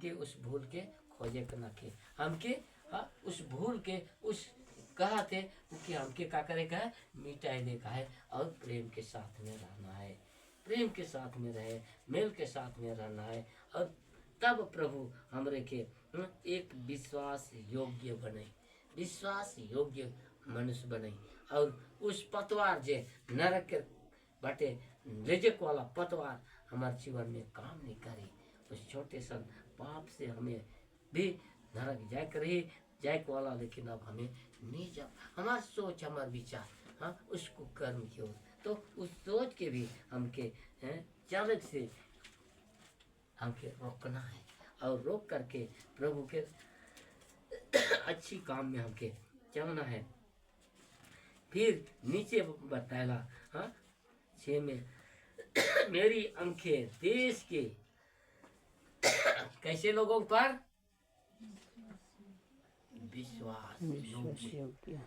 के उस भूल के खोजे के न के हमके उस भूल के उस कहा थे कि हमके का करे का है, मिटाई दे का है और प्रेम के साथ में रहना है, प्रेम के साथ में रहे, मेल के साथ में रहना है। और तब प्रभु हमरे के एक विश्वास योग्य बने, विश्वास योग्य मनुष्य बने। और उस पतवार जे नरक के बटे रिजक वाला पतवार हमारे जीवन में काम नहीं करे, उस छोटे सन पाप से हमें भी नरक जाए करे जाए वाला, लेकिन अब हमें नहीं जा, हमारा सोच हमारा विचार उसको कर्म की ओर, तो उस सोच के भी हमके चालक से हमके रोकना है और रोक करके प्रभु के अच्छी काम में हमके चलना है। फिर नीचे बताएगा 6 में मेरी आंखें देश के कैसे लोगों पर विश्वास योग्य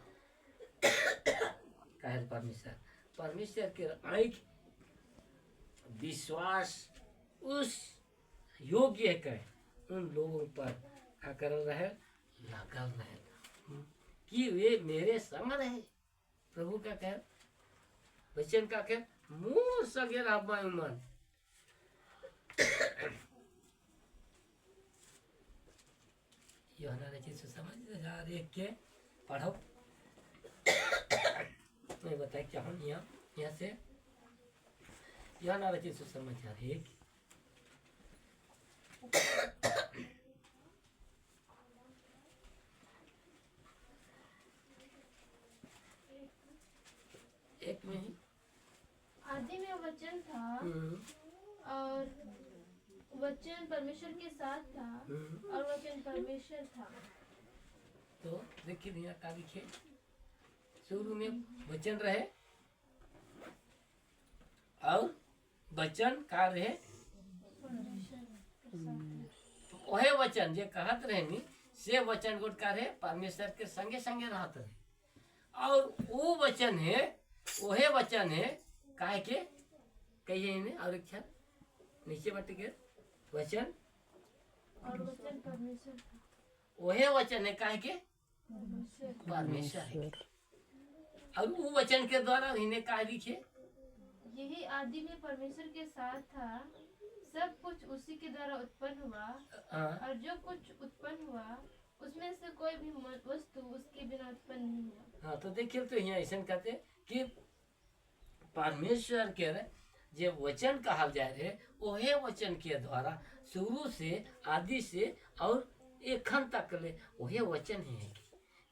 कहे परमेश्वर, परमेश्वर के आँख विश्वास उस योग्य कहे उन लोगों पर क्या कर रहे, लगल रहे कि वे मेरे संग रहे। प्रभु का कहे वचन का कहे मोर सगे रामाय मन। यूहन्ना रचित सुसमाचार 1 के पढ़ो। मैं बताए क्या हूँ यहाँ से यूहन्ना रचित सुसमाचार 1 1 में ही आदि में वचन था और वचन परमेश्वर के साथ था और वचन परमेश्वर था। तो देखिए भैया का लिखे शुरू में वचन रहे और वचन का रहे वही वचन जे कहत रहे नी से वचन गुट का रहे परमेश्वर के संगे संगे रहत रहे। और वो वचन है वही वचन है काहे के कहिए इन्हें और इच्छा नीचे बट के वचन और वचन परमेश्वर था, वही वचन है काहे के परमेश्वर है। और वो वचन के द्वारा इन्हें कहा लिखे यही आदि में परमेश्वर के साथ था, सब कुछ उसी के द्वारा उत्पन्न हुआ और जो कुछ उत्पन्न हुआ उसमें से कोई भी वस्तु उसके बिना उत्पन्न नहीं हुआ। हाँ तो देखिए तो यहाँ ऐसा कहते कि परमेश्वर के जो वचन कहा जाए रहे वही वचन के द्वारा शुरू से आदि से और एखन तक ले वही वचन है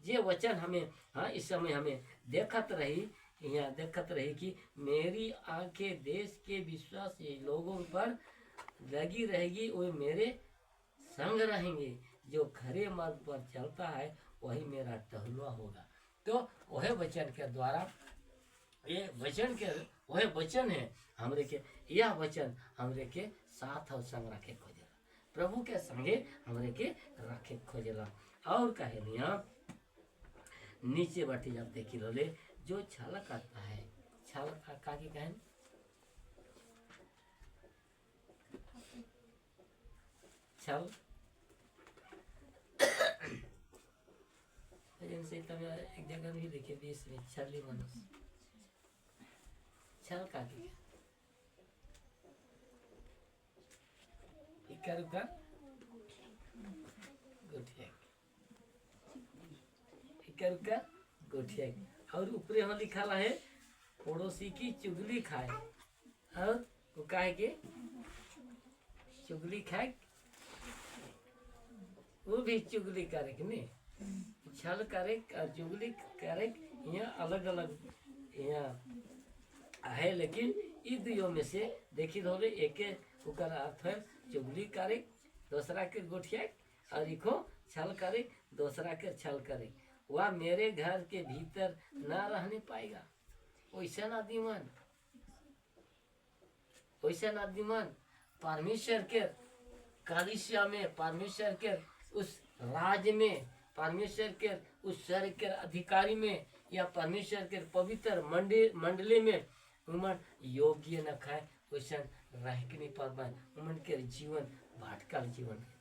कि ये वचन हमें इस समय हमें देखत रही यहाँ देखत रही कि मेरी आंखें देश के विश्वास लोगों पर लगी रहेगी, वो मेरे संग रहेंगे। जो खरे मार्ग पर चलता है वही मेरा टहलुआ होगा। तो वही वचन के द्वारा ये वचन के वही वचन है हमरे के, यह वचन हमरे के साथ और संग रखे खोजेला, प्रभु के संगे हमरे के रखे खोजेला। और कहे यहाँ नीचे बाटी जब देखी रोले जो छल करता है, छल का की कहें छल से तब एक जगह भी देखे देश में छली मनुष्य छल का की रुका गोठिया गोठिया और ऊपरे में लिखा है पड़ोसी की चुगली खाए। और वो काहे के चुगली खाए, वो भी चुगली करे कि नहीं, छल करे और चुगली करे, यहाँ अलग अलग यहाँ है। लेकिन इन दुओं में से देखी रहो एक ओकर अर्थ है चुगली करे दूसरा के गोठिया और इको छल करे दूसरा के छल करे, वह मेरे घर के भीतर ना रहने पाएगा। वैसा आदिमान परमेश्वर के कलीसिया में, परमेश्वर के उस राज में, परमेश्वर के उस स्वर्ग के अधिकारी में या परमेश्वर के पवित्र मंडली में उमन योग्य न खाए वैसा रह के नहीं पाए, उमन के जीवन भटकल जीवन है।